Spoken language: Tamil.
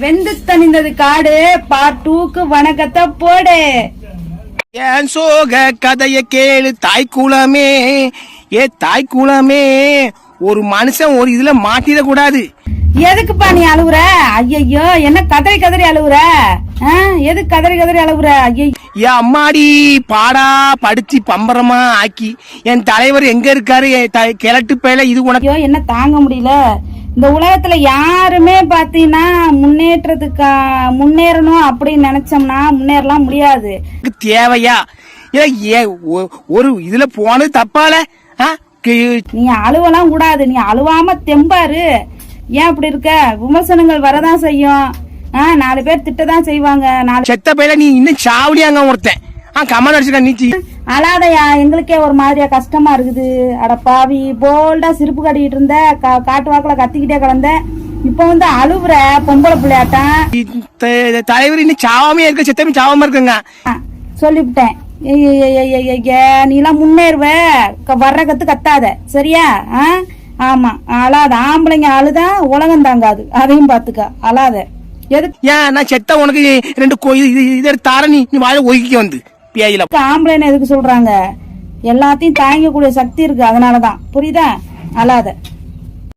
வெந்து தணிந்தது காடு பார்ட் 2க்கு வணக்கத்தை போடு. என் சோக கதைய கேளு தாய்க்குளமே, தாய்க்குளமே. ஒரு மனுஷன் ஒரு இதுல மாட்டிட கூடாது. எதுக்குப்பா நீ அழுவுற? ஐயோ என்ன கதறி கதறி அழுவுற? எதுக்கு கதறி கதறி அழுவுற? ஐயோ என் அம்மாடி பாடா படிச்சு பம்பரமா ஆக்கி என் தலைவர் எங்க இருக்காரு கிழட்டு பேல இது உனக்கு என்ன தாங்க முடியல. இந்த உலகத்துல யாருமே பாத்தீங்கன்னா முன்னேறணும் அப்படின்னு நினைச்சோம்னா முன்னேறலாம் முடியாது. தேவையா ஒரு இதுல போனது தப்பால. நீ அழுவலாம் கூடாது, நீ அழுவாம தெம்பாரு. ஏன் அப்படி இருக்க? விமர்சனங்கள் வரதான் செய்யும், 4 பேர் திட்டதான் செய்வாங்க. செத்த பையில நீ இன்னும் சாவடியாங்க ஒருத்தன் கமல் அடிச்சுக்க நீச்சி அழாதையா. எங்களுக்கே ஒரு மாதிரியா கஷ்டமா இருக்குது. அட பாவி, போல்டா சிரிப்பு காட்டிக்கிட்டு இருந்த, காட்டு வாக்குல கத்திக்கிட்டே கிடந்த, இப்ப வந்து அழுவுற பொம்பளை பிள்ளையாட்டம். தலைவர் இன்னும் சாவாமே இருக்க, செத்தமே சாவாம இருக்குங்க சொல்லிவிட்டேன். நீ எல்லாம் முன்னேறுவ, வர்ற கத்து கத்தாத சரியா? ஆமா அழாத. ஆம்பளைங்க அழுதா உலகம் தாங்காது, அதையும் பாத்துக்க. அழாத. எதுக்கு? ஏன் நான் செத்த உனக்கு 2 தார நீ வாழ ஒதுக்கி வந்து பேயில ஆம்பளைன்னு எதுக்கு சொல்றாங்க? எல்லாத்தையும் தாங்கக்கூடிய சக்தி இருக்கு, அதனாலதான். புரியுதா? அழாத.